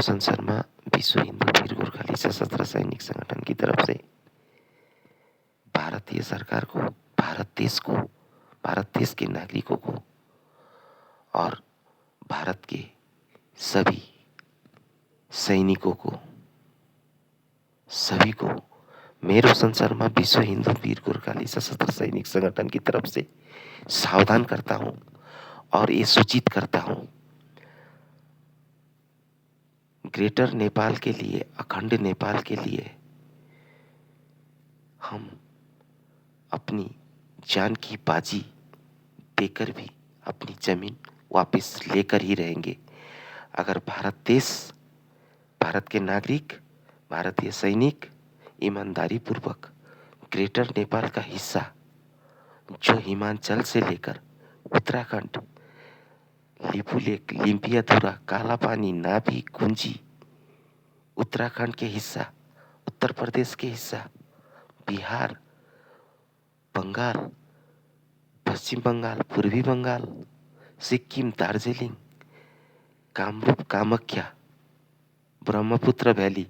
मेरुसन शर्मा विश्व हिंदू वीर गोरखाली सशस्त्र सैनिक संगठन की तरफ से भारतीय सरकार को, भारत देश के नागरिकों को और भारत के सभी सैनिकों को, सभी को मेरुसन शर्मा विश्व हिंदू वीर गोरखाली सशस्त्र सैनिक संगठन की तरफ से सावधान करता हूं और ये सूचित करता हूं, ग्रेटर नेपाल के लिए, अखंड नेपाल के लिए हम अपनी जान की बाजी देकर भी अपनी जमीन वापस लेकर ही रहेंगे। अगर भारत देश, भारत के नागरिक, भारतीय सैनिक ईमानदारी पूर्वक ग्रेटर नेपाल का हिस्सा जो हिमाचल से लेकर उत्तराखंड, लिपुलेख, लिम्पियाधुरा, काला पानी, नाभी, गुंजी, उत्तराखंड के हिस्सा, उत्तर प्रदेश के हिस्सा, बिहार, बंगाल, पश्चिम बंगाल, पूर्वी बंगाल, सिक्किम, दार्जिलिंग, कामरूप, कामाख्या, ब्रह्मपुत्र वैली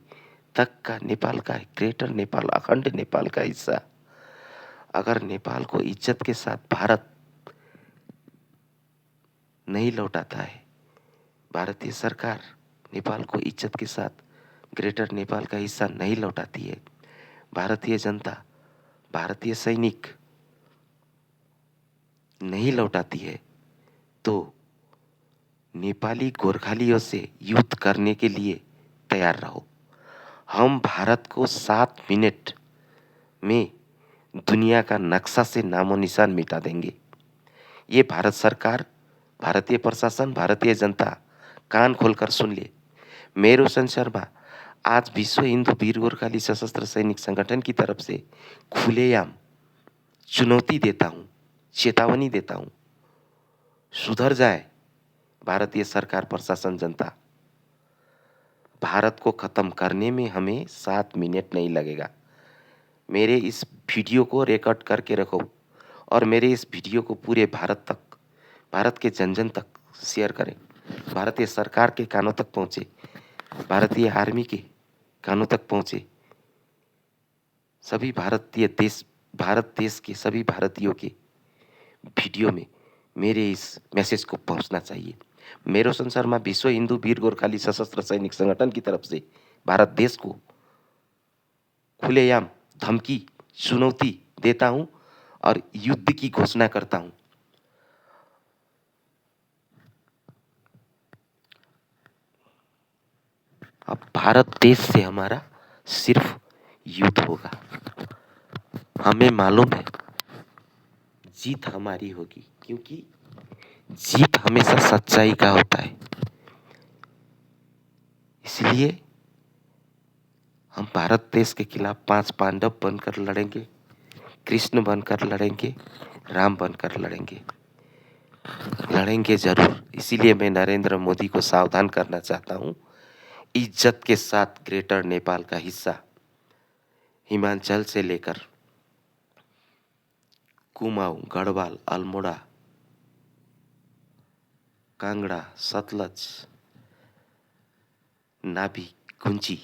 तक का नेपाल का ग्रेटर नेपाल, अखंड नेपाल का हिस्सा अगर नेपाल को इज्जत के साथ भारत नहीं लौटाता है, भारतीय सरकार नेपाल को इज्जत के साथ ग्रेटर नेपाल का हिस्सा नहीं लौटाती है, भारतीय जनता, भारतीय सैनिक नहीं लौटाती है, तो नेपाली गोरखालियों से युद्ध करने के लिए तैयार रहो। हम भारत को 7 मिनट में दुनिया का नक्शा से नामो निशान मिटा देंगे। ये भारत सरकार, भारतीय प्रशासन, भारतीय जनता कान खोलकर सुन ले। मेरुसन शर्मा आज विश्व हिंदू वीर गोरखाली सशस्त्र सैनिक संगठन की तरफ से खुलेआम चुनौती देता हूं, चेतावनी देता हूं, सुधर जाए भारतीय सरकार, प्रशासन, जनता। भारत को खत्म करने में हमें 7 मिनट नहीं लगेगा। मेरे इस वीडियो को रिकॉर्ड करके रखो और मेरे इस वीडियो को पूरे भारत तक, भारत के जन जन तक शेयर करें। भारतीय सरकार के कानों तक पहुंचे, भारतीय आर्मी के कानों तक पहुंचे। सभी भारत देश के सभी भारतीयों के वीडियो में मेरे इस मैसेज को पहुंचना चाहिए। मेरुसन शर्मा विश्व हिंदू वीर गोरखाली सशस्त्र सैनिक संगठन की तरफ से भारत देश को खुलेआम धमकी, चुनौती देता हूं और युद्ध की घोषणा करता हूं। अब भारत देश से हमारा सिर्फ युद्ध होगा। हमें मालूम है जीत हमारी होगी, क्योंकि जीत हमेशा सच्चाई का होता है। इसलिए हम भारत देश के खिलाफ 5 पांडव बनकर लड़ेंगे, कृष्ण बनकर लड़ेंगे, राम बनकर लड़ेंगे, लड़ेंगे जरूर। इसीलिए मैं नरेंद्र मोदी को सावधान करना चाहता हूं, इज्जत के साथ ग्रेटर नेपाल का हिस्सा हिमाचल से लेकर कुमाऊं, गढ़वाल, अल्मोड़ा, कांगड़ा, सतलज, नाभी, गुंजी,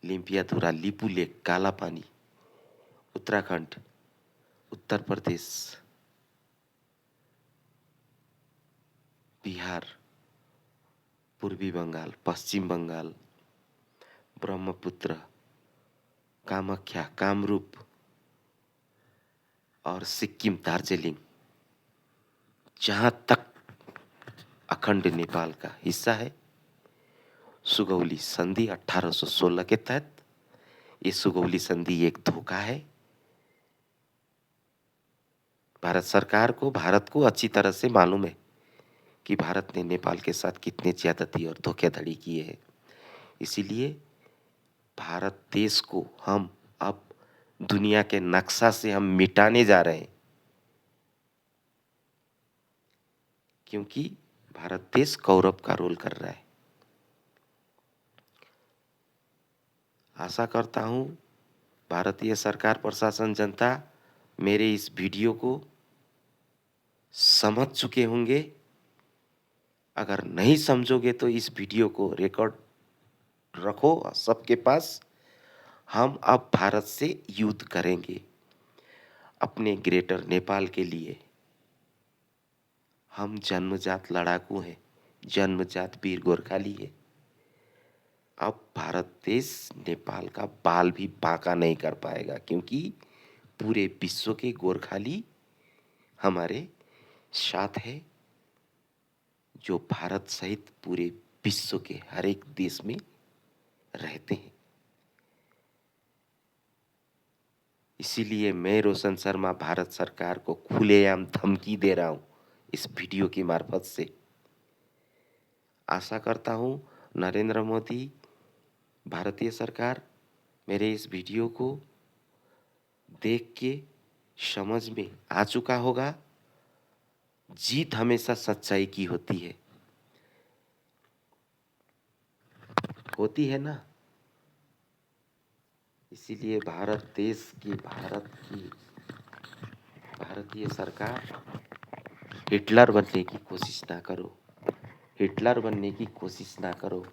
लिम्पियाधुरा, लिपुलेख, काला पानी, उत्तराखंड, उत्तर प्रदेश, बिहार, पूर्वी बंगाल, पश्चिम बंगाल, ब्रह्मपुत्र, कामाख्या, कामरूप और सिक्किम, दार्जिलिंग, जहां तक अखंड नेपाल का हिस्सा है, सुगौली संधि 1816 के तहत, ये सुगौली संधि एक धोखा है। भारत सरकार को, भारत को अच्छी तरह से मालूम है कि भारत ने नेपाल के साथ कितने ज्यादती और धोखाधड़ी किए हैं। इसीलिए भारत देश को हम अब दुनिया के नक्शा से हम मिटाने जा रहे हैं, क्योंकि भारत देश कौरव का रोल कर रहा है। आशा करता हूं भारतीय सरकार, प्रशासन, जनता मेरे इस वीडियो को समझ चुके होंगे अगर नहीं समझोगे तो इस वीडियो को रिकॉर्ड रखो सबके पास। हम अब भारत से युद्ध करेंगे अपने ग्रेटर नेपाल के लिए। हम जन्मजात लड़ाकू हैं, जन्मजात वीर गोरखाली है। अब भारत देश नेपाल का बाल भी बांका नहीं कर पाएगा, क्योंकि पूरे विश्व के गोरखाली हमारे साथ है, जो भारत सहित पूरे विश्व के हर एक देश में रहते हैं। इसीलिए मैं रोशन शर्मा भारत सरकार को खुलेआम धमकी दे रहा हूं इस वीडियो की मार्फत से। आशा करता हूं नरेंद्र मोदी, भारतीय सरकार मेरे इस वीडियो को देख के समझ में आ चुका होगा। जीत हमेशा सच्चाई की होती है ना। इसीलिए भारतीय सरकार हिटलर बनने की कोशिश ना करो, हिटलर बनने की कोशिश ना करो।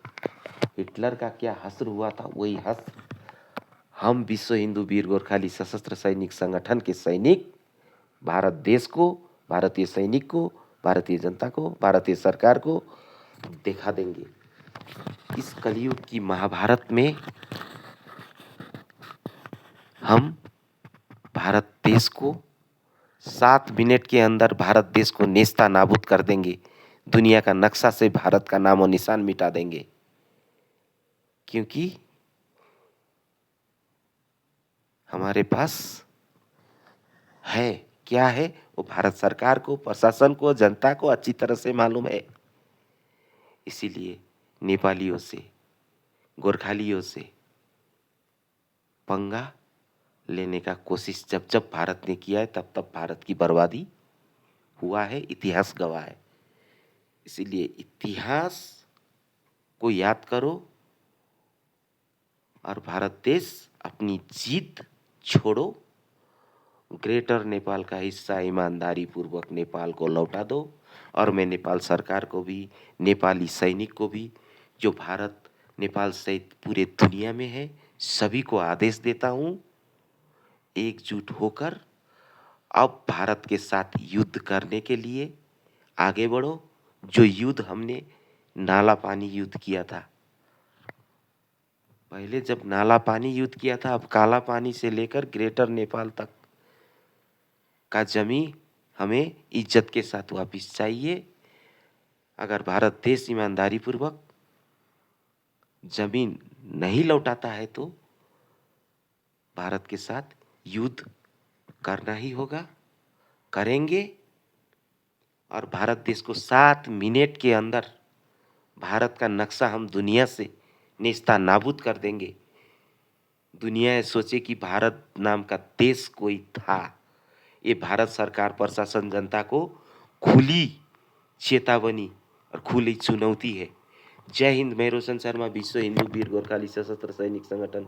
हिटलर का क्या हश्र हुआ था, वही हश्र हम विश्व हिंदू वीर गोरखाली सशस्त्र सैनिक संगठन के सैनिक भारत देश को, भारतीय सैनिक को, भारतीय जनता को, भारतीय सरकार को दिखा देंगे। इस कलयुग की महाभारत में हम भारत देश को 7 मिनट के अंदर भारत देश को नेस्ता नाबूद कर देंगे। दुनिया का नक्शा से भारत का नामो निशान मिटा देंगे, क्योंकि हमारे पास है, क्या है वो भारत सरकार को, प्रशासन को, जनता को अच्छी तरह से मालूम है। इसीलिए नेपालियों से, गोरखालियों से पंगा लेने का कोशिश जब जब भारत ने किया है, तब तब भारत की बर्बादी हुआ है, इतिहास गवाह है। इसीलिए इतिहास को याद करो और भारत देश अपनी जीत छोड़ो। ग्रेटर नेपाल का हिस्सा ईमानदारी पूर्वक नेपाल को लौटा दो। और मैं नेपाल सरकार को भी, नेपाली सैनिक को भी, जो भारत नेपाल सहित पूरे दुनिया में है, सभी को आदेश देता हूँ, एकजुट होकर अब भारत के साथ युद्ध करने के लिए आगे बढ़ो। जो युद्ध हमने नाला पानी युद्ध किया था, पहले जब नाला पानी युद्ध किया था, अब काला पानी से लेकर ग्रेटर नेपाल तक का जमीन हमें इज्जत के साथ वापिस चाहिए। अगर भारत देश ईमानदारी पूर्वक जमीन नहीं लौटाता है तो भारत के साथ युद्ध करना ही होगा, करेंगे। और भारत देश को 7 मिनट के अंदर भारत का नक्शा हम दुनिया से नेस्ता नाबूद कर देंगे। दुनिया सोचे कि भारत नाम का देश कोई था। ये भारत सरकार, प्रशासन, जनता को खुली चेतावनी और खुली चुनौती है। जय हिंद। मैं रोशन शर्मा, विश्व हिंदू वीर गोरखाली सशस्त्र सैनिक संगठन।